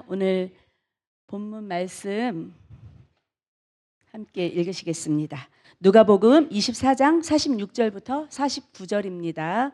오늘 본문 말씀 함께 읽으시겠습니다. 누가복음 24장 46절부터 49절입니다.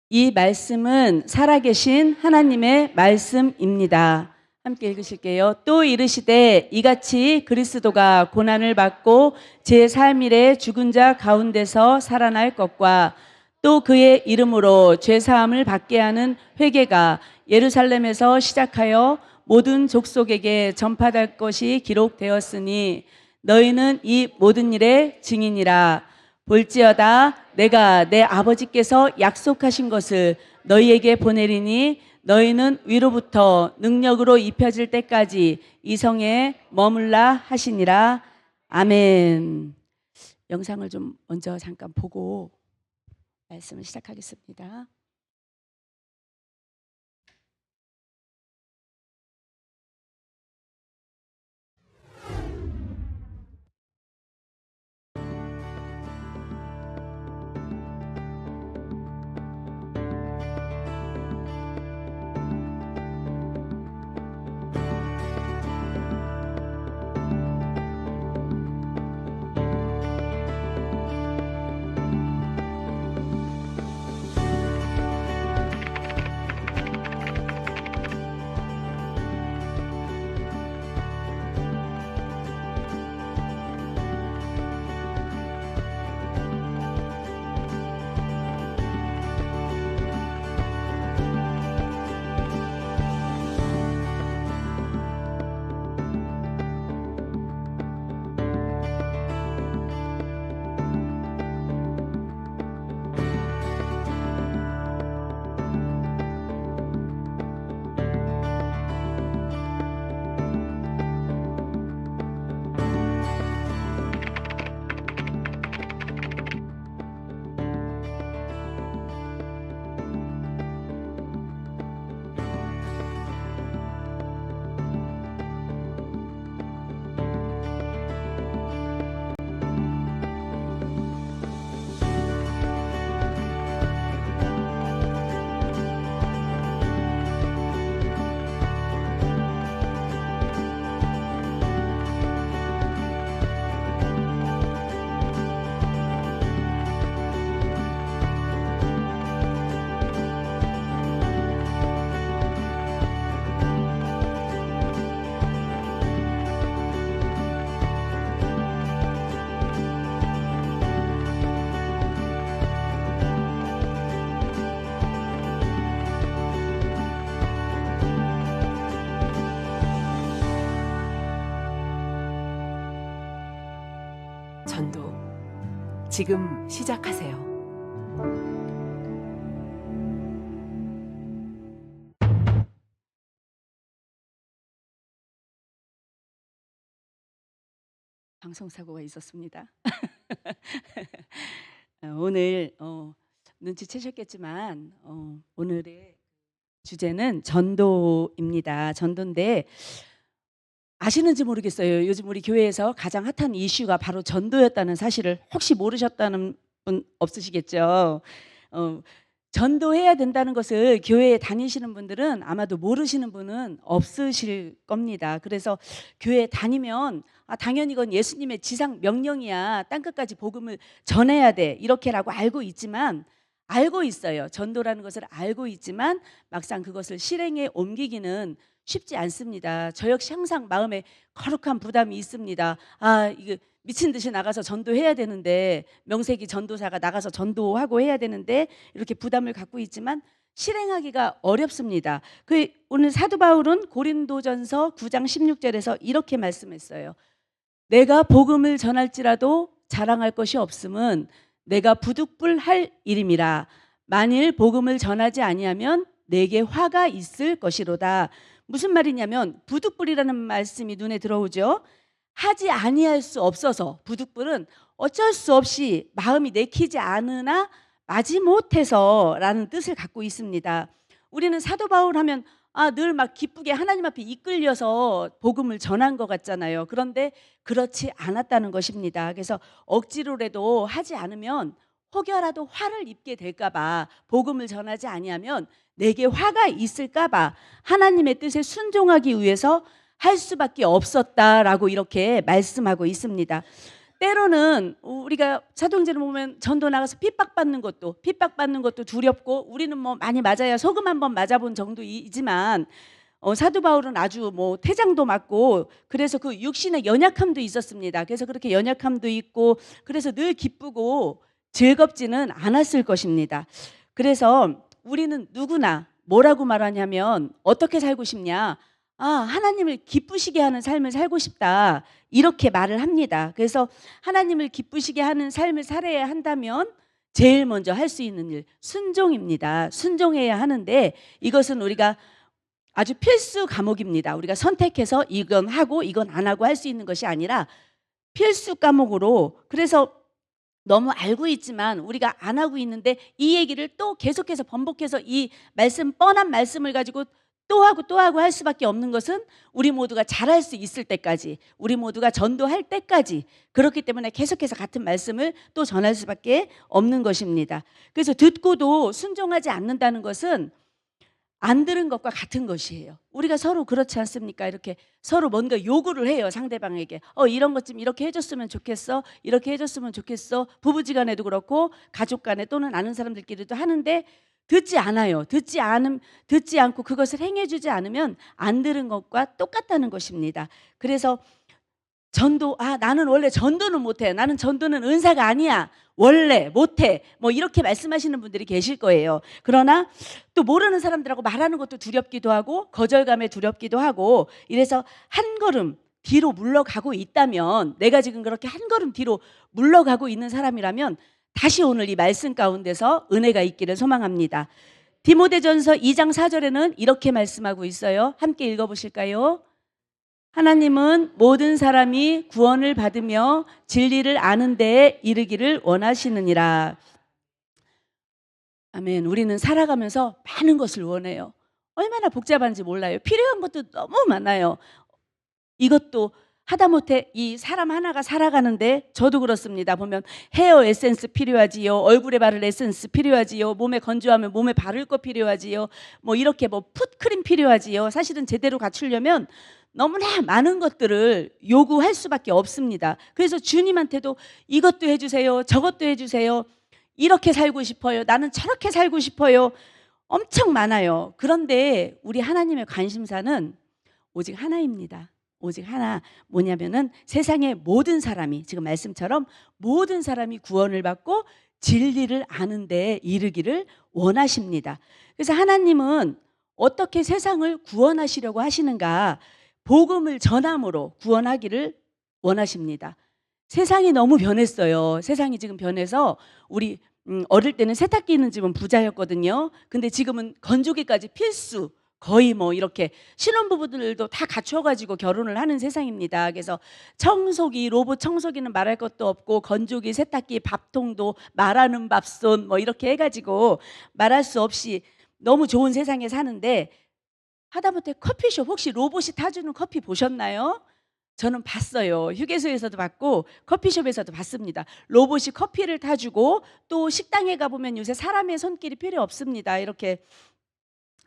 이 말씀은 살아계신 하나님의 말씀입니다. 함께 읽으실게요. 또 이르시되 이같이 그리스도가 고난을 받고 제3일에 죽은 자 가운데서 살아날 것과 또 그의 이름으로 죄사함을 받게 하는 회개가 예루살렘에서 시작하여 모든 족속에게 전파될 것이 기록되었으니 너희는 이 모든 일의 증인이라. 볼지어다 내가 내 아버지께서 약속하신 것을 너희에게 보내리니 너희는 위로부터 능력으로 입혀질 때까지 이 성에 머물라 하시니라. 아멘. 영상을 좀 먼저 잠깐 보고 말씀을 시작하겠습니다. 전도 지금 시작하세요. 방송사고가 있었습니다. 오늘 눈치채셨겠지만 오늘의 주제는 전도입니다. 전도인데 아시는지 모르겠어요. 요즘 우리 교회에서 가장 핫한 이슈가 바로 전도였다는 사실을 혹시 모르셨다는 분 없으시겠죠? 전도해야 된다는 것을 교회에 다니시는 분들은 아마도 모르시는 분은 없으실 겁니다. 그래서 교회에 다니면 당연히 이건 예수님의 지상 명령이야. 땅끝까지 복음을 전해야 돼. 이렇게라고 알고 있지만 알고 있어요. 전도라는 것을 알고 있지만 막상 그것을 실행에 옮기기는 쉽지 않습니다. 저 역시 항상 마음에 거룩한 부담이 있습니다. 이거 미친 듯이 나가서 전도해야 되는데, 명색이 전도사가 나가서 전도하고 해야 되는데 이렇게 부담을 갖고 있지만 실행하기가 어렵습니다. 오늘 사도 바울은 고린도전서 9장 16절에서 이렇게 말씀했어요. 내가 복음을 전할지라도 자랑할 것이 없음은 내가 부득불할 일임이라. 만일 복음을 전하지 아니하면 내게 화가 있을 것이로다. 무슨 말이냐면 부득불이라는 말씀이 눈에 들어오죠. 하지 아니할 수 없어서, 부득불은 어쩔 수 없이 마음이 내키지 않으나 마지못해서 라는 뜻을 갖고 있습니다. 우리는 사도 바울 하면 늘 막 기쁘게 하나님 앞에 이끌려서 복음을 전한 것 같잖아요. 그런데 그렇지 않았다는 것입니다. 그래서 억지로라도 하지 않으면 혹여라도 화를 입게 될까 봐, 복음을 전하지 아니하면 내게 화가 있을까 봐 하나님의 뜻에 순종하기 위해서 할 수밖에 없었다라고 이렇게 말씀하고 있습니다. 때로는 우리가 사도행전을 보면 전도 나가서 핍박받는 것도 두렵고, 우리는 뭐 많이 맞아야 소금 한번 맞아본 정도이지만 사도 바울은 아주 뭐 태장도 맞고, 그래서 그 육신의 연약함도 있었습니다. 그래서 그렇게 연약함도 있고, 그래서 늘 기쁘고 즐겁지는 않았을 것입니다. 그래서 우리는 누구나 뭐라고 말하냐면, 어떻게 살고 싶냐? 하나님을 기쁘시게 하는 삶을 살고 싶다, 이렇게 말을 합니다. 그래서 하나님을 기쁘시게 하는 삶을 살아야 한다면 제일 먼저 할 수 있는 일, 순종입니다. 순종해야 하는데, 이것은 우리가 아주 필수 과목입니다. 우리가 선택해서 이건 하고 이건 안 하고 할 수 있는 것이 아니라 필수 과목으로, 그래서 너무 알고 있지만 우리가 안 하고 있는데 이 얘기를 또 계속해서 번복해서 이 말씀, 뻔한 말씀을 가지고 또 하고 할 수밖에 없는 것은 우리 모두가 잘할 수 있을 때까지, 우리 모두가 전도할 때까지, 그렇기 때문에 계속해서 같은 말씀을 또 전할 수밖에 없는 것입니다. 그래서 듣고도 순종하지 않는다는 것은 안 들은 것과 같은 것이에요. 우리가 서로 그렇지 않습니까? 이렇게 서로 뭔가 요구를 해요, 상대방에게. 이런 것 좀 이렇게 해줬으면 좋겠어, 이렇게 해줬으면 좋겠어. 부부지간에도 그렇고 가족간에 또는 아는 사람들끼리도 하는데 듣지 않아요. 듣지 않고 그것을 행해주지 않으면 안 들은 것과 똑같다는 것입니다. 그래서 전도, 나는 원래 전도는 못해, 나는 전도는 은사가 아니야, 원래 못해, 뭐 이렇게 말씀하시는 분들이 계실 거예요. 그러나 또 모르는 사람들하고 말하는 것도 두렵기도 하고 거절감에 두렵기도 하고, 이래서 한 걸음 뒤로 물러가고 있다면, 내가 지금 그렇게 한 걸음 뒤로 물러가고 있는 사람이라면 다시 오늘 이 말씀 가운데서 은혜가 있기를 소망합니다. 디모데전서 2장 4절에는 이렇게 말씀하고 있어요. 함께 읽어보실까요? 하나님은 모든 사람이 구원을 받으며 진리를 아는 데에 이르기를 원하시느니라. 아멘. 우리는 살아가면서 많은 것을 원해요. 얼마나 복잡한지 몰라요. 필요한 것도 너무 많아요. 이것도 하다못해 이 사람 하나가 살아가는데, 저도 그렇습니다. 보면 헤어 에센스 필요하지요, 얼굴에 바를 에센스 필요하지요, 몸에 건조하면 몸에 바를 거 필요하지요, 뭐 이렇게 뭐 풋크림 필요하지요. 사실은 제대로 갖추려면 너무나 많은 것들을 요구할 수밖에 없습니다. 그래서 주님한테도 이것도 해주세요, 저것도 해주세요, 이렇게 살고 싶어요, 나는 저렇게 살고 싶어요, 엄청 많아요. 그런데 우리 하나님의 관심사는 오직 하나입니다. 오직 하나, 뭐냐면은 세상의 모든 사람이, 지금 말씀처럼 모든 사람이 구원을 받고 진리를 아는 데에 이르기를 원하십니다. 그래서 하나님은 어떻게 세상을 구원하시려고 하시는가? 복음을 전함으로 구원하기를 원하십니다. 세상이 너무 변했어요. 세상이 지금 변해서, 우리 어릴 때는 세탁기 있는 집은 부자였거든요. 근데 지금은 건조기까지 필수, 거의 뭐 이렇게 신혼부부들도 다 갖춰가지고 결혼을 하는 세상입니다. 그래서 청소기, 로봇 청소기는 말할 것도 없고, 건조기, 세탁기, 밥통도 말하는 밥솥 뭐 이렇게 해가지고 말할 수 없이 너무 좋은 세상에 사는데, 하다못해 커피숍, 혹시 로봇이 타주는 커피 보셨나요? 저는 봤어요. 휴게소에서도 봤고 커피숍에서도 봤습니다. 로봇이 커피를 타주고, 또 식당에 가보면 요새 사람의 손길이 필요 없습니다. 이렇게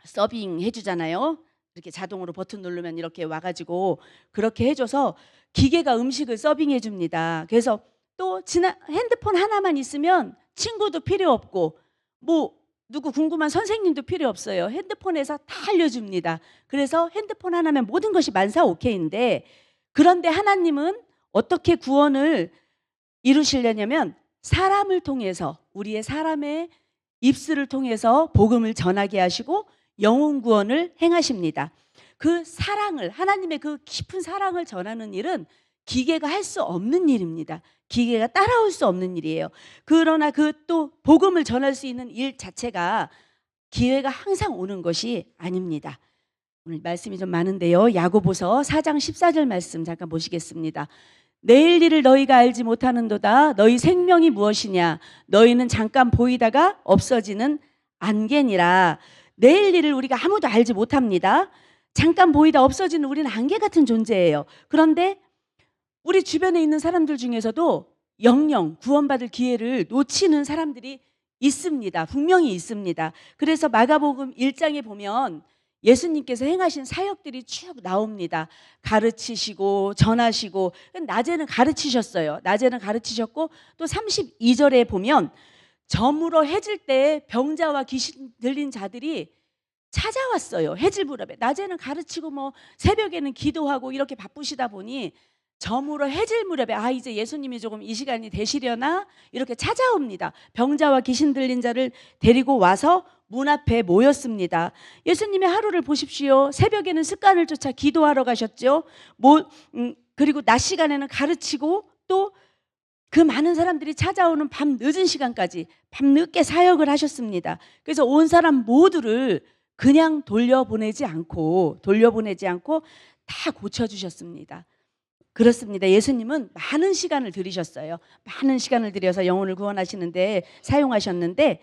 서빙 해주잖아요. 이렇게 자동으로 버튼 누르면 이렇게 와가지고 그렇게 해줘서 기계가 음식을 서빙해 줍니다. 그래서 또 핸드폰 하나만 있으면 친구도 필요 없고, 뭐 누구 궁금한 선생님도 필요 없어요. 핸드폰에서 다 알려줍니다. 그래서 핸드폰 하나면 모든 것이 만사오케이인데, 그런데 하나님은 어떻게 구원을 이루시려냐면 사람을 통해서, 우리의 사람의 입술을 통해서 복음을 전하게 하시고 영혼 구원을 행하십니다. 그 사랑을, 하나님의 그 깊은 사랑을 전하는 일은 기계가 할 수 없는 일입니다. 기계가 따라올 수 없는 일이에요. 그러나 그 또 복음을 전할 수 있는 일 자체가 기회가 항상 오는 것이 아닙니다. 오늘 말씀이 좀 많은데요. 야고보서 4장 14절 말씀 잠깐 보시겠습니다. 내일 일을 너희가 알지 못하는도다. 너희 생명이 무엇이냐? 너희는 잠깐 보이다가 없어지는 안개니라. 내일 일을 우리가 아무도 알지 못합니다. 잠깐 보이다 없어지는, 우리는 안개 같은 존재예요. 그런데 우리 주변에 있는 사람들 중에서도 영영 구원받을 기회를 놓치는 사람들이 있습니다. 분명히 있습니다. 그래서 마가복음 1장에 보면 예수님께서 행하신 사역들이 쭉 나옵니다. 가르치시고 전하시고, 낮에는 가르치셨어요. 낮에는 가르치셨고, 또 32절에 보면 저물어 해질 때 병자와 귀신 들린 자들이 찾아왔어요. 해질 무렵에. 낮에는 가르치고 뭐 새벽에는 기도하고 이렇게 바쁘시다 보니 저물어 해질 무렵에 이제 예수님이 조금 이 시간이 되시려나 이렇게 찾아옵니다. 병자와 귀신 들린 자를 데리고 와서 문 앞에 모였습니다. 예수님의 하루를 보십시오. 새벽에는 습관을 쫓아 기도하러 가셨죠. 그리고 낮 시간에는 가르치고, 또 그 많은 사람들이 찾아오는 밤 늦은 시간까지 밤늦게 사역을 하셨습니다. 그래서 온 사람 모두를 그냥 돌려보내지 않고 다 고쳐주셨습니다. 그렇습니다. 예수님은 많은 시간을 들이셨어요. 많은 시간을 들여서 영혼을 구원하시는데 사용하셨는데,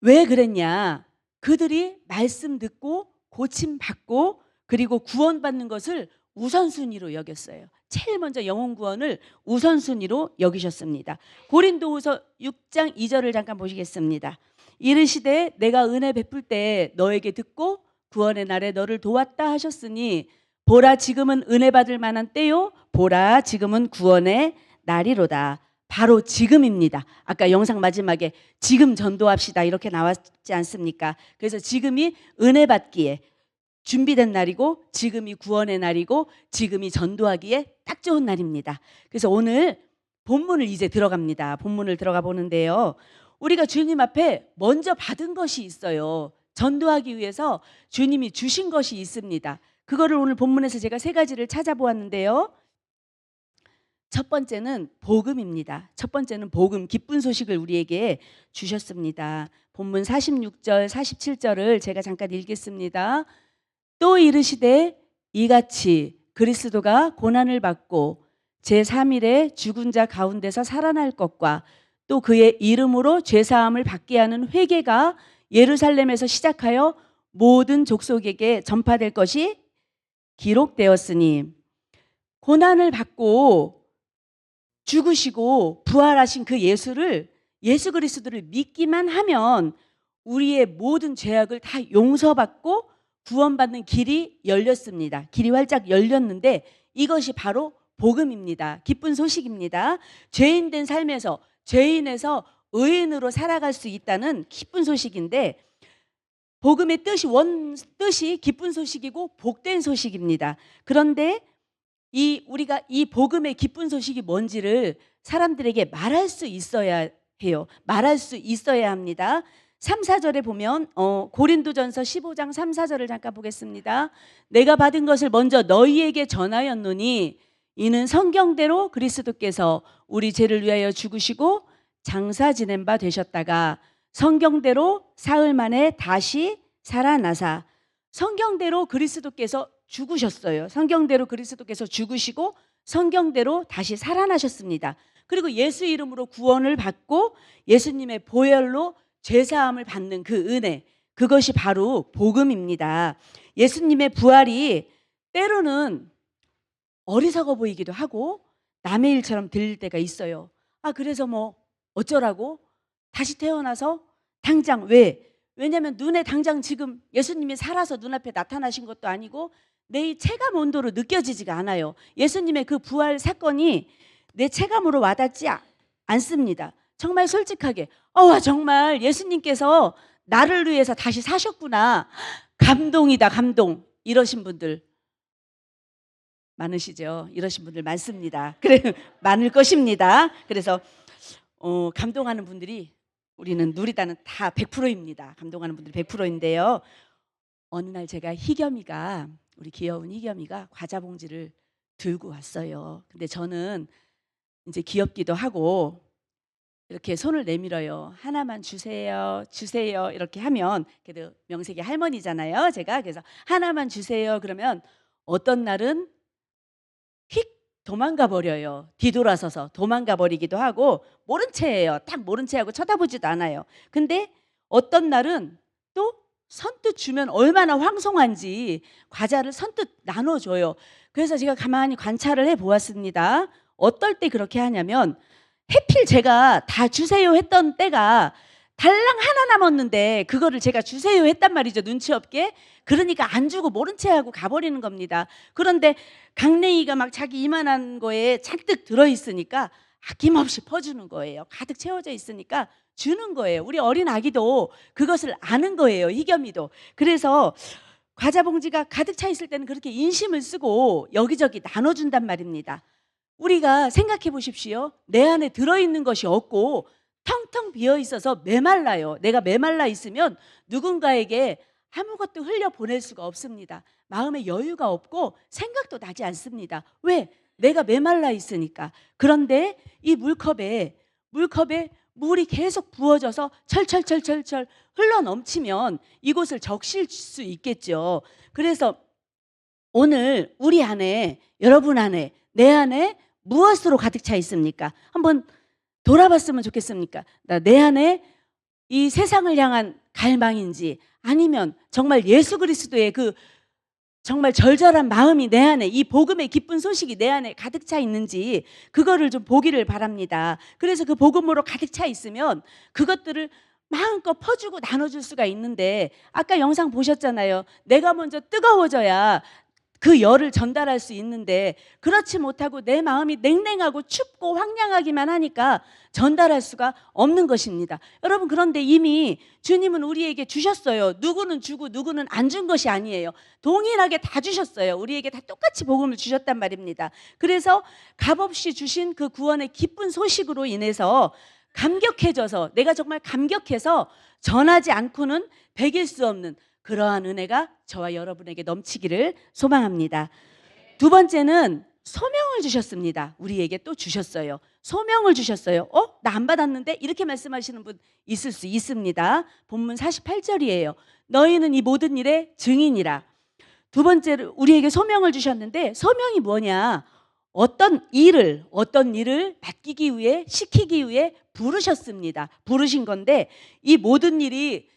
왜 그랬냐? 그들이 말씀 듣고 고침 받고 그리고 구원받는 것을 우선순위로 여겼어요. 제일 먼저 영혼 구원을 우선순위로 여기셨습니다. 고린도후서 6장 2절을 잠깐 보시겠습니다. 이르시되 내가 은혜 베풀 때 너에게 듣고 구원의 날에 너를 도왔다 하셨으니 보라 지금은 은혜 받을 만한 때요, 보라 지금은 구원의 날이로다. 바로 지금입니다. 아까 영상 마지막에 지금 전도합시다 이렇게 나왔지 않습니까? 그래서 지금이 은혜 받기에 준비된 날이고, 지금이 구원의 날이고, 지금이 전도하기에 딱 좋은 날입니다. 그래서 오늘 본문을 이제 들어갑니다. 본문을 들어가 보는데요, 우리가 주님 앞에 먼저 받은 것이 있어요. 전도하기 위해서 주님이 주신 것이 있습니다. 그거를 오늘 본문에서 제가 3가지를 찾아보았는데요, 첫 번째는 복음입니다. 첫 번째는 복음, 기쁜 소식을 우리에게 주셨습니다. 본문 46절, 47절을 제가 잠깐 읽겠습니다. 또 이르시되 이같이 그리스도가 고난을 받고 제3일에 죽은 자 가운데서 살아날 것과 또 그의 이름으로 죄사함을 받게 하는 회개가 예루살렘에서 시작하여 모든 족속에게 전파될 것이 기록되었으니, 고난을 받고 죽으시고 부활하신 그 예수 그리스도를 믿기만 하면 우리의 모든 죄악을 다 용서받고 구원받는 길이 열렸습니다. 길이 활짝 열렸는데 이것이 바로 복음입니다. 기쁜 소식입니다. 죄인된 삶에서, 죄인에서 의인으로 살아갈 수 있다는 기쁜 소식인데, 복음의 뜻이 기쁜 소식이고 복된 소식입니다. 그런데 우리가 이 복음의 기쁜 소식이 뭔지를 사람들에게 말할 수 있어야 해요. 말할 수 있어야 합니다. 3, 4절에 보면 고린도전서 15장 3, 4절을 잠깐 보겠습니다. 내가 받은 것을 먼저 너희에게 전하였노니 이는 성경대로 그리스도께서 우리 죄를 위하여 죽으시고 장사 지낸 바 되셨다가 성경대로 사흘 만에 다시 살아나사. 성경대로 그리스도께서 죽으셨어요. 성경대로 그리스도께서 죽으시고 성경대로 다시 살아나셨습니다. 그리고 예수 이름으로 구원을 받고 예수님의 보혈로 죄사함을 받는 그 은혜, 그것이 바로 복음입니다. 예수님의 부활이 때로는 어리석어 보이기도 하고 남의 일처럼 들릴 때가 있어요. 그래서 뭐 어쩌라고? 다시 태어나서 당장 왜냐하면 눈에 당장 지금 예수님이 살아서 눈앞에 나타나신 것도 아니고 내 이 체감 온도로 느껴지지가 않아요. 예수님의 그 부활 사건이 내 체감으로 와닿지 않습니다. 정말 솔직하게 정말 예수님께서 나를 위해서 다시 사셨구나, 감동이다 감동, 이러신 분들 많으시죠? 이러신 분들 많습니다. 그래, 많을 것입니다. 그래서 감동하는 분들이 우리는 누리다는 다 100%입니다. 감동하는 분들이 100%인데요. 어느 날 제가 우리 귀여운 희겸이가 과자 봉지를 들고 왔어요. 근데 저는 이제 귀엽기도 하고 이렇게 손을 내밀어요. 하나만 주세요, 주세요 이렇게 하면, 그래도 명색이 할머니잖아요 제가. 그래서 하나만 주세요 그러면 어떤 날은 휙 도망가 버려요. 뒤돌아서서 도망가 버리기도 하고 모른 채예요. 딱 모른 채하고 쳐다보지도 않아요. 근데 어떤 날은 또 선뜻 주면 얼마나 황송한지 과자를 선뜻 나눠줘요. 그래서 제가 가만히 관찰을 해보았습니다. 어떨 때 그렇게 하냐면 해필 제가 다 주세요 했던 때가 달랑 하나 남았는데 그거를 제가 주세요 했단 말이죠. 눈치 없게. 그러니까 안 주고 모른 채 하고 가버리는 겁니다. 그런데 강냉이가 막 자기 이만한 거에 잔뜩 들어있으니까 아낌없이 퍼주는 거예요. 가득 채워져 있으니까 주는 거예요. 우리 어린 아기도 그것을 아는 거예요. 희겸이도. 그래서 과자 봉지가 가득 차 있을 때는 그렇게 인심을 쓰고 여기저기 나눠준단 말입니다. 우리가 생각해 보십시오. 내 안에 들어있는 것이 없고 텅텅 비어 있어서 메말라요. 내가 메말라 있으면 누군가에게 아무것도 흘려보낼 수가 없습니다. 마음에 여유가 없고 생각도 나지 않습니다. 왜? 내가 메말라 있으니까. 그런데 이 물컵에 물이 계속 부어져서 철철철철철 흘러 넘치면 이곳을 적실 수 있겠죠. 그래서 오늘 우리 안에, 여러분 안에, 내 안에 무엇으로 가득 차 있습니까? 한번 돌아봤으면 좋겠습니까? 내 안에 이 세상을 향한 갈망인지 아니면 정말 예수 그리스도의 그 정말 절절한 마음이 내 안에, 이 복음의 기쁜 소식이 내 안에 가득 차 있는지 그거를 좀 보기를 바랍니다. 그래서 그 복음으로 가득 차 있으면 그것들을 마음껏 퍼주고 나눠줄 수가 있는데, 아까 영상 보셨잖아요. 내가 먼저 뜨거워져야 그 열을 전달할 수 있는데 그렇지 못하고 내 마음이 냉랭하고 춥고 황량하기만 하니까 전달할 수가 없는 것입니다. 여러분, 그런데 이미 주님은 우리에게 주셨어요. 누구는 주고 누구는 안 준 것이 아니에요. 동일하게 다 주셨어요. 우리에게 다 똑같이 복음을 주셨단 말입니다. 그래서 값없이 주신 그 구원의 기쁜 소식으로 인해서 감격해져서, 내가 정말 감격해서 전하지 않고는 배길 수 없는 그러한 은혜가 저와 여러분에게 넘치기를 소망합니다. 두 번째는 소명을 주셨습니다. 우리에게 또 주셨어요. 소명을 주셨어요. 나 안 받았는데? 이렇게 말씀하시는 분 있을 수 있습니다. 본문 48절이에요. 너희는 이 모든 일의 증인이라. 두 번째로 우리에게 소명을 주셨는데, 소명이 뭐냐? 어떤 일을 맡기기 위해, 시키기 위해 부르셨습니다. 부르신 건데 이 모든 일의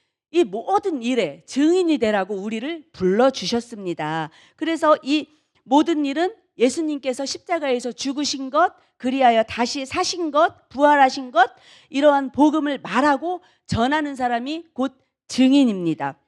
증인이 되라고 우리를 불러주셨습니다. 그래서 이 모든 일은 예수님께서 십자가에서 죽으신 것, 그리하여 다시 사신 것, 부활하신 것, 이러한 복음을 말하고 전하는 사람이 곧 증인입니다.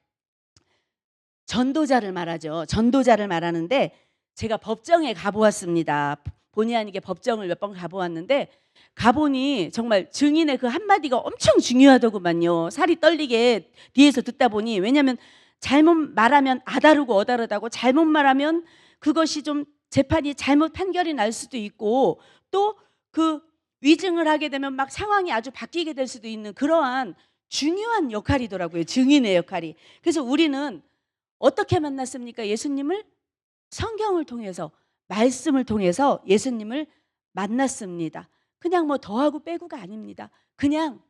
전도자를 말하죠. 전도자를 말하는데, 제가 법정에 가보았습니다. 본의 아니게 법정을 몇 번 가보았는데 가보니 정말 증인의 그 한마디가 엄청 중요하더구만요. 살이 떨리게 뒤에서 듣다 보니, 왜냐하면 잘못 말하면 아다르고 어다르다고, 잘못 말하면 그것이 좀 재판이 잘못 판결이 날 수도 있고, 또 그 위증을 하게 되면 막 상황이 아주 바뀌게 될 수도 있는 그러한 중요한 역할이더라고요. 증인의 역할이. 그래서 우리는 어떻게 만났습니까? 예수님을 성경을 통해서, 말씀을 통해서 예수님을 만났습니다. 그냥 뭐 더하고 빼고가 아닙니다. 그냥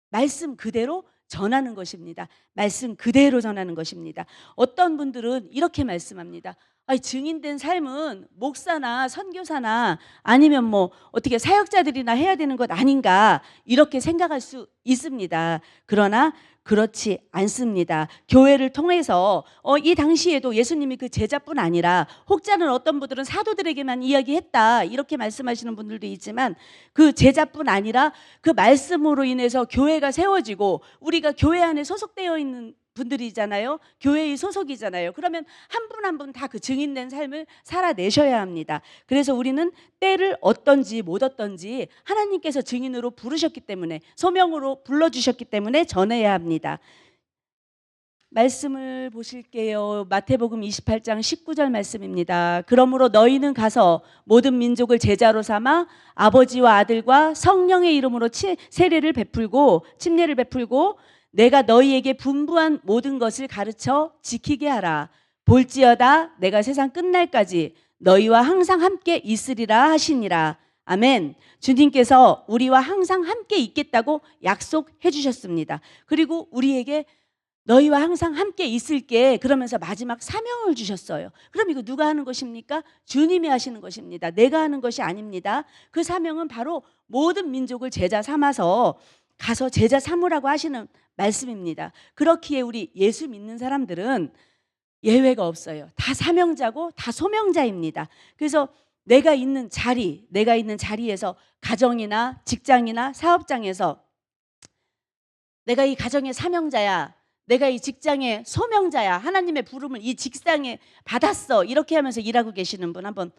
말씀 그대로 전하는 것입니다. 말씀 그대로 전하는 것입니다. 어떤 분들은 이렇게 말씀합니다. 증인된 삶은 목사나 선교사나 아니면 뭐 어떻게 사역자들이나 해야 되는 것 아닌가, 이렇게 생각할 수 있습니다. 그러나 그렇지 않습니다. 교회를 통해서 이 당시에도 예수님이 그 제자뿐 아니라, 혹자는 어떤 분들은 사도들에게만 이야기했다 이렇게 말씀하시는 분들도 있지만, 그 제자뿐 아니라 그 말씀으로 인해서 교회가 세워지고, 우리가 교회 안에 소속되어 있는 분들이잖아요. 교회의 소속이잖아요. 그러면 한 분 한 분 다 그 증인된 삶을 살아내셔야 합니다. 그래서 우리는 때를 얻던지 못 얻던지 하나님께서 증인으로 부르셨기 때문에, 소명으로 불러주셨기 때문에 전해야 합니다. 말씀을 보실게요. 마태복음 28장 19절 말씀입니다. 그러므로 너희는 가서 모든 민족을 제자로 삼아 아버지와 아들과 성령의 이름으로 세례를 베풀고 침례를 베풀고 내가 너희에게 분부한 모든 것을 가르쳐 지키게 하라. 볼지어다 내가 세상 끝날까지 너희와 항상 함께 있으리라 하시니라. 아멘. 주님께서 우리와 항상 함께 있겠다고 약속해 주셨습니다. 그리고 우리에게 너희와 항상 함께 있을게 그러면서 마지막 사명을 주셨어요. 그럼 이거 누가 하는 것입니까? 주님이 하시는 것입니다. 내가 하는 것이 아닙니다. 그 사명은 바로 모든 민족을 제자 삼아서 가서 제자 삼으라고 하시는 말씀입니다. 그렇기에 우리 예수 믿는 사람들은 예외가 없어요. 다 사명자고 다 소명자입니다. 그래서 내가 있는 자리에서 가정이나 직장이나 사업장에서 내가 이 가정의 사명자야, 내가 이 직장의 소명자야, 하나님의 부름을 이 직장에 받았어, 이렇게 하면서 일하고 계시는 분 한번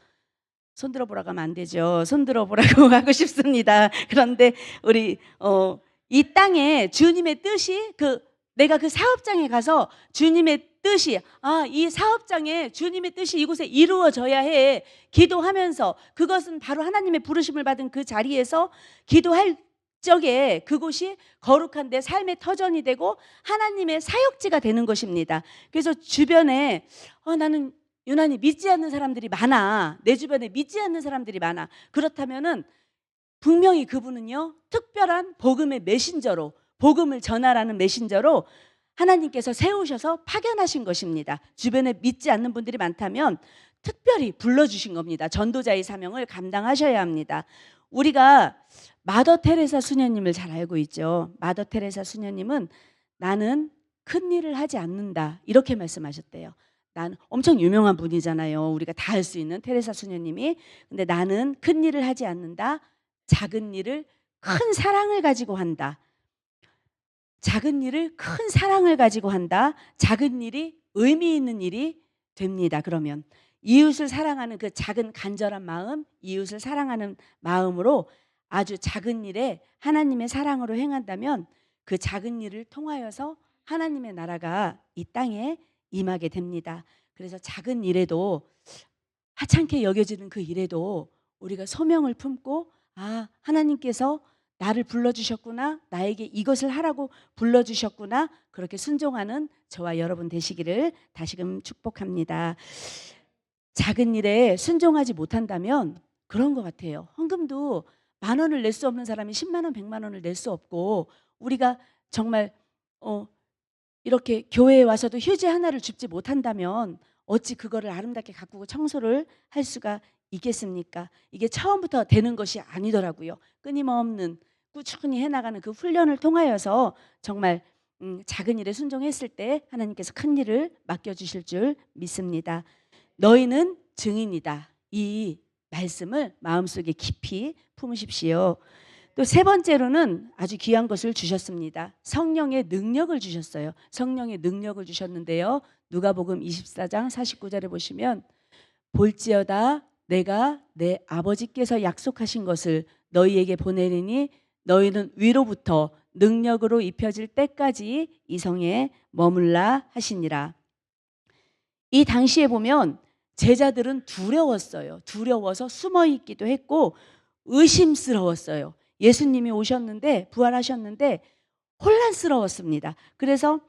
손들어 보라고 하면 안 되죠. 손들어 보라고 하고 싶습니다. 그런데 우리 이 땅에 주님의 뜻이 내가 그 사업장에 가서 주님의 뜻이 이 사업장에 주님의 뜻이 이곳에 이루어져야 해, 기도하면서 그것은 바로 하나님의 부르심을 받은 그 자리에서 기도할 적에 그곳이 거룩한 데 삶의 터전이 되고 하나님의 사역지가 되는 것입니다. 그래서 주변에 나는 유난히 믿지 않는 사람들이 많아, 내 주변에 믿지 않는 사람들이 많아, 그렇다면은 분명히 그분은요 특별한 복음의 메신저로, 복음을 전하라는 메신저로 하나님께서 세우셔서 파견하신 것입니다. 주변에 믿지 않는 분들이 많다면 특별히 불러주신 겁니다. 전도자의 사명을 감당하셔야 합니다. 우리가 마더 테레사 수녀님을 잘 알고 있죠. 마더 테레사 수녀님은 나는 큰 일을 하지 않는다, 이렇게 말씀하셨대요. 난 엄청 유명한 분이잖아요. 우리가 다 알 수 있는 테레사 수녀님이. 근데 나는 큰 일을 하지 않는다, 작은 일을 큰 사랑을 가지고 한다. 작은 일을 큰 사랑을 가지고 한다. 작은 일이 의미 있는 일이 됩니다. 그러면 이웃을 사랑하는 그 작은 간절한 마음, 이웃을 사랑하는 마음으로 아주 작은 일에 하나님의 사랑으로 행한다면 그 작은 일을 통하여서 하나님의 나라가 이 땅에 임하게 됩니다. 그래서 작은 일에도, 하찮게 여겨지는 그 일에도 우리가 소명을 품고 하나님께서 나를 불러주셨구나, 나에게 이것을 하라고 불러주셨구나, 그렇게 순종하는 저와 여러분 되시기를 다시금 축복합니다. 작은 일에 순종하지 못한다면 그런 것 같아요. 헌금도 10,000원을 낼 수 없는 사람이 10만 원, 100만 원을 낼 수 없고, 우리가 정말 이렇게 교회에 와서도 휴지 하나를 줍지 못한다면 어찌 그거를 아름답게 가꾸고 청소를 할 수가 있겠습니까? 이게 처음부터 되는 것이 아니더라고요. 끊임없는 꾸준히 해나가는 그 훈련을 통하여서 정말 작은 일에 순종했을 때 하나님께서 큰 일을 맡겨주실 줄 믿습니다. 너희는 증인이다. 이 말씀을 마음속에 깊이 품으십시오. 또 세 번째로는 아주 귀한 것을 주셨습니다. 성령의 능력을 주셨어요. 성령의 능력을 주셨는데요, 누가복음 24장 49절에 보시면 볼지어다 내가 내 아버지께서 약속하신 것을 너희에게 보내리니 너희는 위로부터 능력으로 입혀질 때까지 이 성에 머물라 하시니라. 이 당시에 보면 제자들은 두려웠어요. 두려워서 숨어 있기도 했고 의심스러웠어요. 예수님이 오셨는데, 부활하셨는데 혼란스러웠습니다. 그래서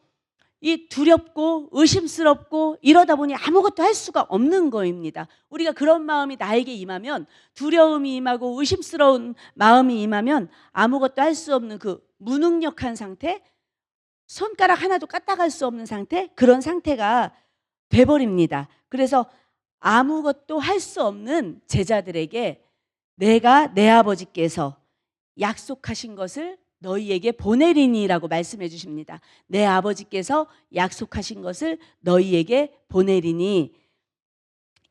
이 두렵고 의심스럽고 이러다 보니 아무것도 할 수가 없는 거입니다. 우리가 그런 마음이 나에게 임하면, 두려움이 임하고 의심스러운 마음이 임하면 아무것도 할 수 없는 그 무능력한 상태, 손가락 하나도 까딱할 수 없는 상태, 그런 상태가 돼버립니다. 그래서 아무것도 할 수 없는 제자들에게 내가 내 아버지께서 약속하신 것을 너희에게 보내리니라고 말씀해 주십니다. 내 아버지께서 약속하신 것을 너희에게 보내리니,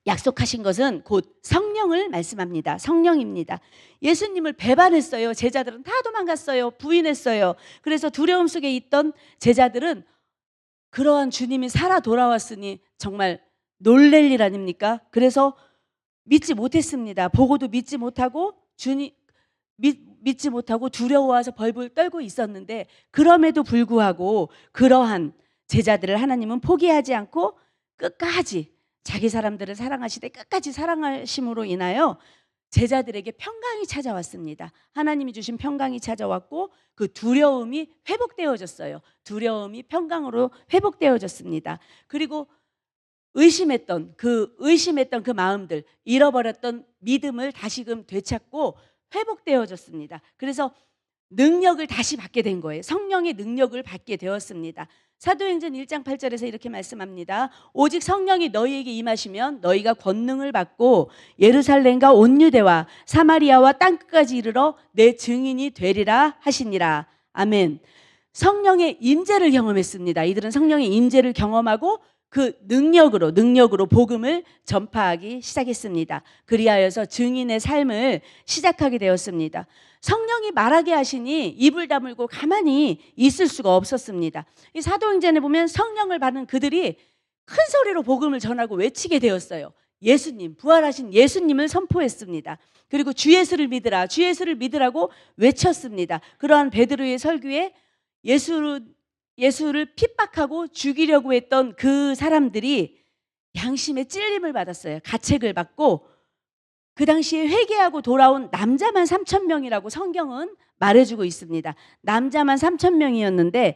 약속하신 것은 곧 성령을 말씀합니다. 성령입니다. 예수님을 배반했어요. 제자들은 다 도망갔어요. 부인했어요. 그래서 두려움 속에 있던 제자들은 그러한 주님이 살아 돌아왔으니 정말 놀랄 일 아닙니까? 그래서 믿지 못했습니다. 보고도 믿지 못하고 믿지 못하고 두려워해서 벌벌 떨고 있었는데, 그럼에도 불구하고 그러한 제자들을 하나님은 포기하지 않고 끝까지 자기 사람들을 사랑하시되 끝까지 사랑하심으로 인하여 제자들에게 평강이 찾아왔습니다. 하나님이 주신 평강이 찾아왔고 그 두려움이 회복되어졌어요. 두려움이 평강으로 회복되어졌습니다. 그리고 의심했던 그 마음들, 잃어버렸던 믿음을 다시금 되찾고 회복되어졌습니다. 그래서 능력을 다시 받게 된 거예요. 성령의 능력을 받게 되었습니다. 사도행전 1장 8절에서 이렇게 말씀합니다. 오직 성령이 너희에게 임하시면 너희가 권능을 받고 예루살렘과 온 유대와 사마리아와 땅끝까지 이르러 내 증인이 되리라 하시니라. 아멘. 성령의 임재를 경험했습니다. 이들은 성령의 임재를 경험하고 그 능력으로 복음을 전파하기 시작했습니다. 그리하여서 증인의 삶을 시작하게 되었습니다. 성령이 말하게 하시니 입을 다물고 가만히 있을 수가 없었습니다. 이 사도행전에 보면 성령을 받은 그들이 큰 소리로 복음을 전하고 외치게 되었어요. 예수님, 부활하신 예수님을 선포했습니다. 그리고 주 예수를 믿으라, 주 예수를 믿으라고 외쳤습니다. 그러한 베드로의 설교에 예수를 핍박하고 죽이려고 했던 그 사람들이 양심의 찔림을 받았어요. 가책을 받고 그 당시에 회개하고 돌아온 남자만 3,000명이라고 성경은 말해주고 있습니다. 남자만 3,000명이었는데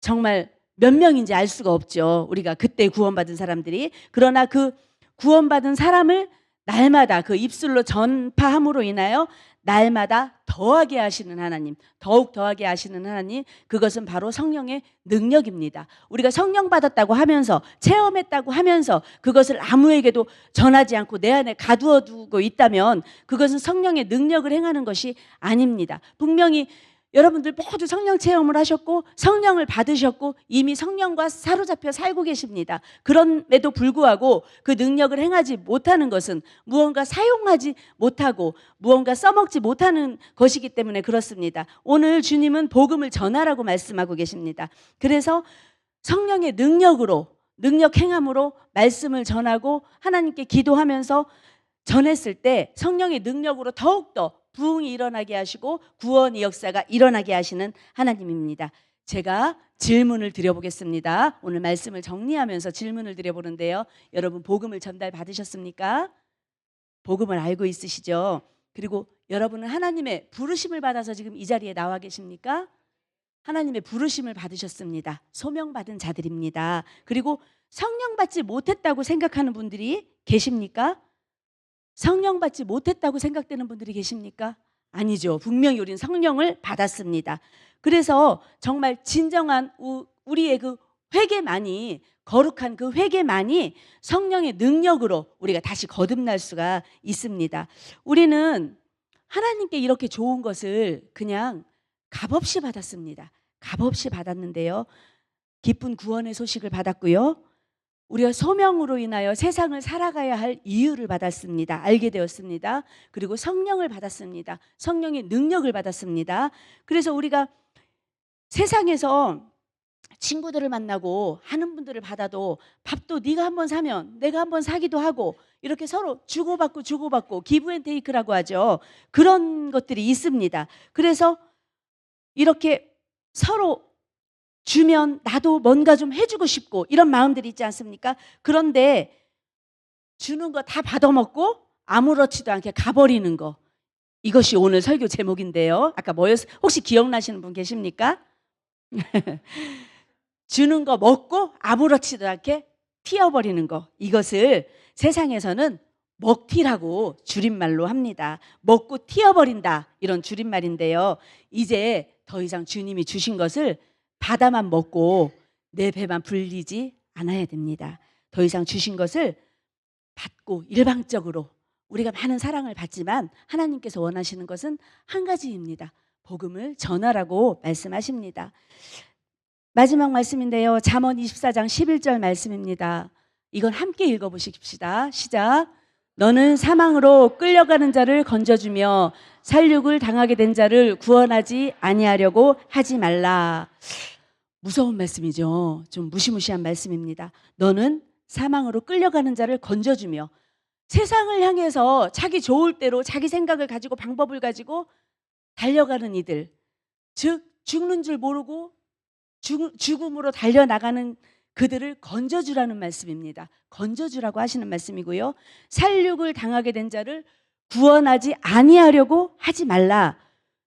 정말 몇 명인지 알 수가 없죠. 우리가 그때 구원받은 사람들이. 그러나 그 구원받은 사람을 날마다 그 입술로 전파함으로 인하여 날마다 더하게 하시는 하나님, 더욱 더하게 하시는 하나님, 그것은 바로 성령의 능력입니다. 우리가 성령 받았다고 하면서, 체험했다고 하면서 그것을 아무에게도 전하지 않고 내 안에 가두어 두고 있다면 그것은 성령의 능력을 행하는 것이 아닙니다. 분명히 여러분들 모두 성령 체험을 하셨고 성령을 받으셨고 이미 성령과 사로잡혀 살고 계십니다. 그럼에도 불구하고 그 능력을 행하지 못하는 것은 무언가 사용하지 못하고 무언가 써먹지 못하는 것이기 때문에 그렇습니다. 오늘 주님은 복음을 전하라고 말씀하고 계십니다. 그래서 성령의 능력 행함으로 말씀을 전하고 하나님께 기도하면서 전했을 때 성령의 능력으로 더욱더 부흥이 일어나게 하시고 구원의 역사가 일어나게 하시는 하나님입니다. 제가 질문을 드려보겠습니다. 오늘 말씀을 정리하면서 질문을 드려보는데요. 여러분 복음을 전달 받으셨습니까? 복음을 알고 있으시죠? 그리고 여러분은 하나님의 부르심을 받아서 지금 이 자리에 나와 계십니까? 하나님의 부르심을 받으셨습니다. 소명받은 자들입니다. 그리고 성령 받지 못했다고 생각하는 분들이 계십니까? 성령 받지 못했다고 생각되는 분들이 계십니까? 아니죠. 분명히 우리는 성령을 받았습니다. 그래서 정말 진정한 우리의 그 회개만이, 거룩한 그 회개만이 성령의 능력으로 우리가 다시 거듭날 수가 있습니다. 우리는 하나님께 이렇게 좋은 것을 그냥 값없이 받았습니다. 값없이 받았는데요. 기쁜 구원의 소식을 받았고요. 우리가 소명으로 인하여 세상을 살아가야 할 이유를 받았습니다. 알게 되었습니다. 그리고 성령을 받았습니다. 성령의 능력을 받았습니다. 그래서 우리가 세상에서 친구들을 만나고 하는 분들을 받아도 밥도 네가 한번 사면 내가 한번 사기도 하고 이렇게 서로 주고받고 기브 앤 테이크라고 하죠. 그런 것들이 있습니다. 그래서 이렇게 서로 주면 나도 뭔가 좀 해주고 싶고 이런 마음들이 있지 않습니까? 그런데 주는 거 다 받아먹고 아무렇지도 않게 가버리는 거, 이것이 오늘 설교 제목인데요. 아까 뭐였어요? 혹시 기억나시는 분 계십니까? 주는 거 먹고 아무렇지도 않게 튀어버리는 거, 이것을 세상에서는 먹튀라고 줄임말로 합니다. 먹고 튀어버린다, 이런 줄임말인데요. 이제 더 이상 주님이 주신 것을 받아만 먹고 내 배만 불리지 않아야 됩니다. 더 이상 주신 것을 받고 일방적으로 우리가 많은 사랑을 받지만 하나님께서 원하시는 것은 한 가지입니다. 복음을 전하라고 말씀하십니다. 마지막 말씀인데요. 잠언 24장 11절 말씀입니다. 이건 함께 읽어보십시다. 시작. 너는 사망으로 끌려가는 자를 건져주며 살육을 당하게 된 자를 구원하지 아니하려고 하지 말라. 무서운 말씀이죠. 좀 무시무시한 말씀입니다. 너는 사망으로 끌려가는 자를 건져주며, 세상을 향해서 자기 좋을 대로 자기 생각을 가지고 방법을 가지고 달려가는 이들, 즉 죽는 줄 모르고 죽음으로 달려나가는 그들을 건져주라는 말씀입니다. 건져주라고 하시는 말씀이고요. 살육을 당하게 된 자를 구원하지 아니하려고 하지 말라.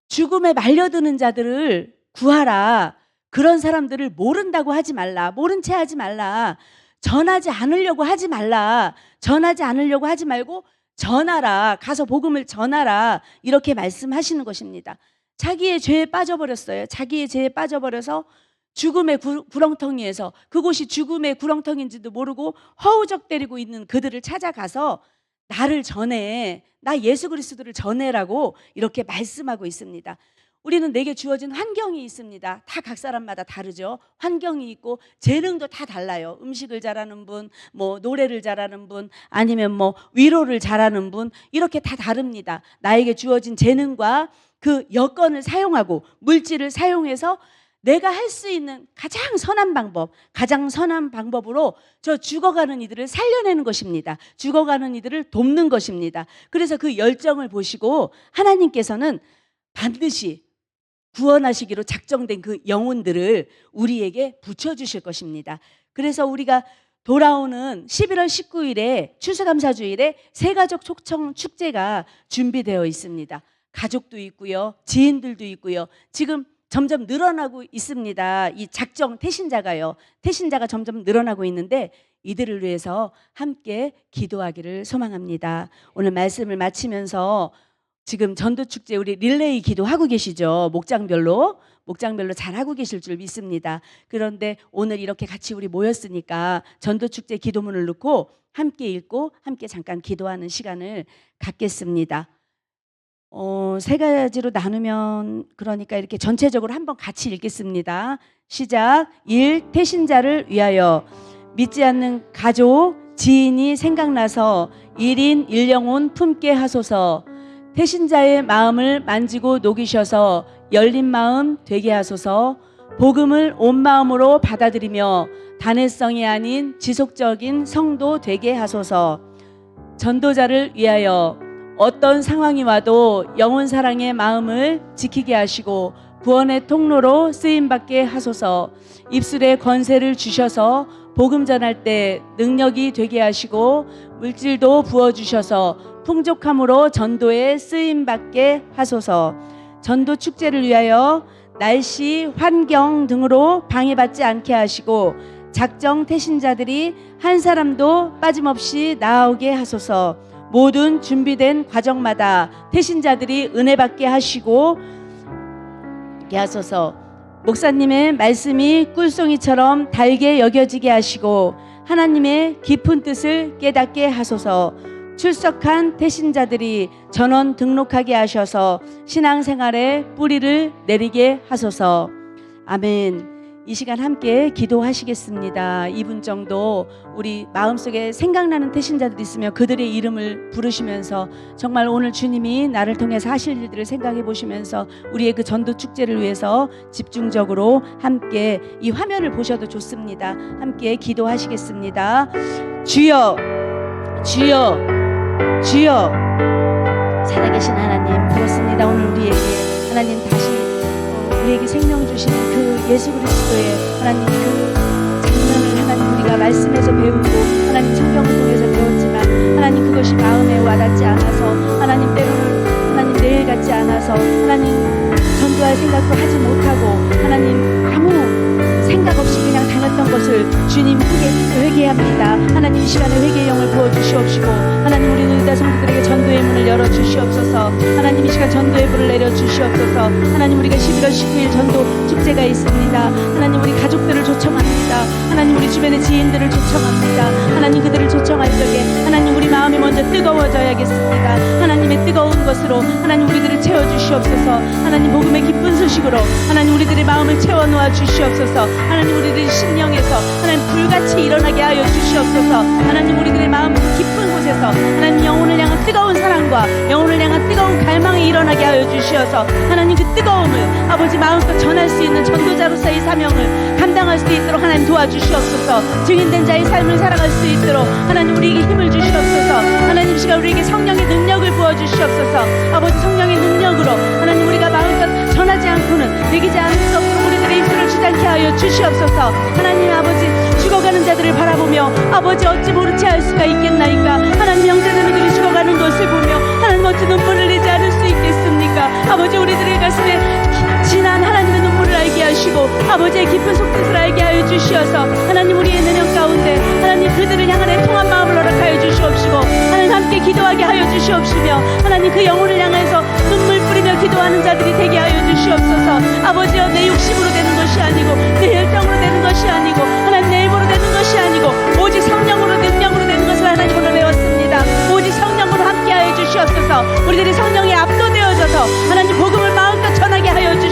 죽음에 말려드는 자들을 구하라. 그런 사람들을 모른다고 하지 말라. 모른 채 하지 말라. 전하지 않으려고 하지 말라. 전하지 않으려고 하지 말고 전하라. 가서 복음을 전하라. 이렇게 말씀하시는 것입니다. 자기의 죄에 빠져버렸어요. 자기의 죄에 빠져버려서 죽음의 구렁텅이에서, 그곳이 죽음의 구렁텅인지도 모르고 허우적대리고 있는 그들을 찾아가서 나를 전해, 나 예수 그리스도를 전해라고 이렇게 말씀하고 있습니다. 우리는 내게 주어진 환경이 있습니다. 다 각 사람마다 다르죠. 환경이 있고 재능도 다 달라요. 음식을 잘하는 분, 뭐 노래를 잘하는 분, 아니면 뭐 위로를 잘하는 분, 이렇게 다 다릅니다. 나에게 주어진 재능과 그 여건을 사용하고 물질을 사용해서 내가 할 수 있는 가장 선한 방법으로 저 죽어가는 이들을 살려내는 것입니다. 죽어가는 이들을 돕는 것입니다. 그래서 그 열정을 보시고 하나님께서는 반드시 구원하시기로 작정된 그 영혼들을 우리에게 붙여주실 것입니다. 그래서 우리가 돌아오는 11월 19일에 추수감사주일에 새가족 초청 축제가 준비되어 있습니다. 가족도 있고요, 지인들도 있고요. 지금 점점 늘어나고 있습니다. 이 작정 태신자가 점점 늘어나고 있는데 이들을 위해서 함께 기도하기를 소망합니다. 오늘 말씀을 마치면서 지금 전도축제 우리 릴레이 기도하고 계시죠? 목장별로 잘하고 계실 줄 믿습니다. 그런데 오늘 이렇게 같이 우리 모였으니까 전도축제 기도문을 넣고 함께 읽고 함께 잠깐 기도하는 시간을 갖겠습니다. 세 가지로 나누면 그러니까 이렇게 전체적으로 한번 같이 읽겠습니다. 시작. 1. 태신자를 위하여. 믿지 않는 가족, 지인이 생각나서 1인 1영혼 품게 하소서. 태신자의 마음을 만지고 녹이셔서 열린 마음 되게 하소서. 복음을 온 마음으로 받아들이며 단회성이 아닌 지속적인 성도 되게 하소서. 전도자를 위하여. 어떤 상황이 와도 영혼 사랑의 마음을 지키게 하시고 구원의 통로로 쓰임받게 하소서. 입술에 권세를 주셔서 복음 전할 때 능력이 되게 하시고 물질도 부어주셔서 풍족함으로 전도에 쓰임받게 하소서. 전도 축제를 위하여 날씨, 환경 등으로 방해받지 않게 하시고 작정 태신자들이 한 사람도 빠짐없이 나오게 하소서. 모든 준비된 과정마다 태신자들이 은혜받게 하시고 하소서. 목사님의 말씀이 꿀송이처럼 달게 여겨지게 하시고 하나님의 깊은 뜻을 깨닫게 하소서. 출석한 태신자들이 전원 등록하게 하셔서 신앙생활에 뿌리를 내리게 하소서. 아멘. 이 시간 함께 기도하시겠습니다. 2분 정도 우리 마음속에 생각나는 태신자들이 있으면 그들의 이름을 부르시면서 정말 오늘 주님이 나를 통해서 하실 일들을 생각해 보시면서 우리의 그 전도 축제를 위해서 집중적으로 함께 이 화면을 보셔도 좋습니다. 함께 기도하시겠습니다. 주여, 주여, 주여. 살아계신 하나님, 그렇습니다. 오늘 우리에게 하나님 다시 우리에게 생명 주시는 그 예수 그리스도의 하나님 그 장면을 하나님 우리가 말씀에서 배우고 하나님 성경을 통해서 배웠지만 하나님 그것이 마음에 와닿지 않아서 하나님 때로는 하나님 내일 같지 않아서 하나님 전도할 생각도 하지 못하고 하나님 아무 생각 없이 그냥 다녔던 것을 주님 회개합니다. 하나님 이 시간에 회개의 영을 부어주시옵시고 하나님 우리 누리다 성도들에게 전도의 문을 열어주시옵소서. 하나님 이 시간 전도의 불을 내려주시옵소서. 하나님 우리가 11월 19일 전도 축제가 있습니다. 하나님 우리 가족들을 초청합니다. 하나님 우리 주변의 지인들을 초청합니다. 하나님 그들을 초청할 적에 하나님 우리 마음이 먼저 뜨거워져야겠습니다. 하나님의 뜨거운 것으로 하나님 우리들을 채워주시옵소서. 하나님 복음의 기쁜 소식으로 하나님 우리들의 마음을 채워놓아 주시옵소서. 하나님 우리들의 심령에서 하나님 불같이 일어나게 하여 주시옵소서. 하나님 우리들의 마음 깊은 곳에서 하나님 영혼을 향한 뜨거운 사랑과 영혼을 향한 뜨거운 갈망이 일어나게 하여 주시어서 하나님 그 뜨거움을 아버지 마음껏 전할 수 있는 전도자로서의 사명을 감당할 수 있도록 하나님 도와주시옵소서. 증인된 자의 삶을 살아갈 수 있도록 하나님 우리에게 힘을 주시옵소서. 하나님 시간 우리에게 성령의 능력을 부어주시옵소서. 아버지 성령의 능력으로 하나님 우리가 마음껏 전하지 않고는 내기지 않을 수 없도록 우리들의 입술을 주장케 하여 주시옵소서. 하나님 아버지 죽어가는 자들을 바라보며 아버지 어찌 모르지 할 수가 있겠나이까. 하나님 형제자매들이 죽어가는 것을 보며 하나님 어찌 눈물을 내지 않을 수 있겠습니까. 아버지 우리들의 가슴에 진한 하나님의 눈물을 알게 하시고 아버지의 깊은 속뜻을 알게 하여 주시어서 하나님 우리의 내면 가운데 하나님 그들을 향한 통한 마음을 허락하여 주시옵시고 하나님 함께 기도하게 하여 주시옵시며 하나님 그 영혼을 향해서 눈물 뿌리며 기도하는 자들이 되게 하여 주시옵소서. 아버지여 내 욕심으로 되는 것이 아니고 내 열정으로 되는 것이 아니고 하나님 내 힘으로 되는 것이 아니고 오직 성령으로 능력으로 되는 것을 하나님으로 배웠습니다. 오직 성령으로 함께 하여 주시옵소서. 우리들이 성령에 압도되어져서 하나님 복음을 마음껏 전하게 하여 주시옵소서.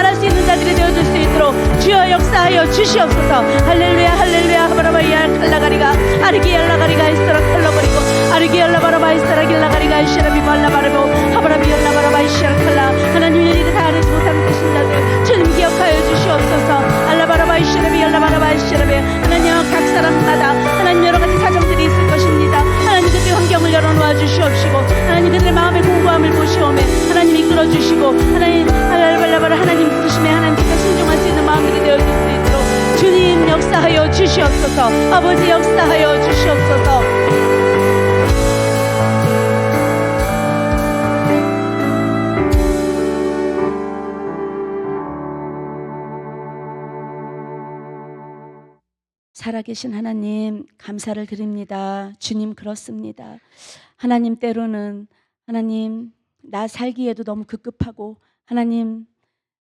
말할 수 있는 자들이 되어줄 수 있도록 주여 역사하여 주시옵소서. 할렐루야 할렐루야 하바라바이야 칼라가리가 아르기엘라가리가 이스라 칼라버리고 아르기엘라바라바 이스라 길라가리가 이시라비 발라바르고 하바라비엘라바라바 이시라 칼라. 하나님 일일이 다 알지 못하는 뜻인 자들 주님 기억하여 주시옵소서. 알라바라바 이시라비 엘라바라바 이시라비. 하나님 각 사람마다 하나님 여러 가지 사정들이 있을 것입니다. 하나님 그들의 환경을 열어놓아 주시옵시고 하나님 그들의 마음의 공고함을 보시오매 하나님 이끌어 주시고 하나님 알라바라 하나님 부르심에 하나님 뜻에 순종할 수 있는 마음들이 되어줄 수 있도록 주님 역사하여 주시옵소서. 아버지 역사하여 주시옵소서. 살아계신 하나님 감사를 드립니다. 주님 그렇습니다. 하나님 때로는 하나님 나 살기에도 너무 급급하고 하나님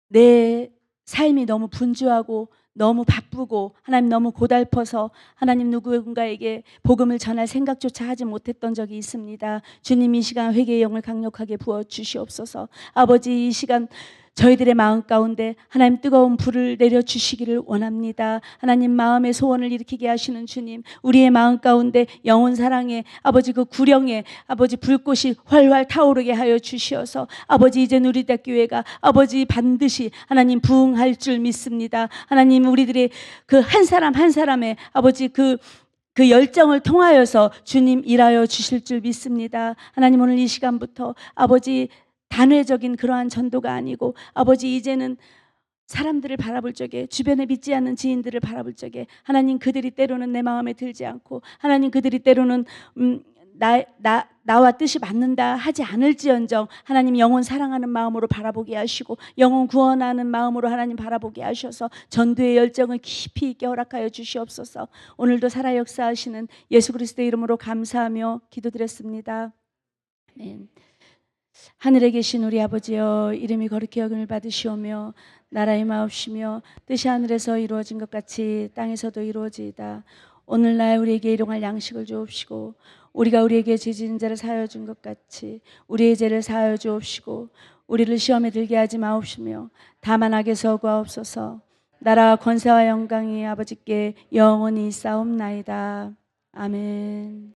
내 삶이 너무 분주하고 너무 바쁘고 하나님 너무 고달퍼서 하나님 누군가에게 복음을 전할 생각조차 하지 못했던 적이 있습니다. 주님 이 시간 회개의 영을 강력하게 부어 주시옵소서. 아버지 이 시간 저희들의 마음 가운데 하나님 뜨거운 불을 내려주시기를 원합니다. 하나님 마음의 소원을 일으키게 하시는 주님, 우리의 마음 가운데 영혼 사랑에 아버지 그 구령에 아버지 불꽃이 활활 타오르게 하여 주시어서 아버지 이제 누리대교회가 아버지 반드시 하나님 부흥할 줄 믿습니다. 하나님 우리들의 그 한 사람 한 사람의 아버지 그 열정을 통하여서 주님 일하여 주실 줄 믿습니다. 하나님 오늘 이 시간부터 아버지 단회적인 그러한 전도가 아니고 아버지 이제는 사람들을 바라볼 적에 주변에 믿지 않는 지인들을 바라볼 적에 하나님 그들이 때로는 내 마음에 들지 않고 하나님 그들이 때로는 나와 뜻이 맞는다 하지 않을지언정 하나님 영혼 사랑하는 마음으로 바라보게 하시고 영혼 구원하는 마음으로 하나님 바라보게 하셔서 전도의 열정을 깊이 있게 허락하여 주시옵소서. 오늘도 살아 역사하시는 예수 그리스도의 이름으로 감사하며 기도드렸습니다. 아멘. 하늘에 계신 우리 아버지여 이름이 거룩히 여김을 받으시오며 나라의 마옵시며 뜻이 하늘에서 이루어진 것 같이 땅에서도 이루어지이다. 오늘날 우리에게 일용할 양식을 주옵시고 우리가 우리에게 죄 지은 자를 사하여 준 것 같이 우리의 죄를 사하여 주옵시고 우리를 시험에 들게 하지 마옵시며 다만 악에서 구하옵소서. 나라와 권세와 영광이 아버지께 영원히 있사옵나이다. 아멘.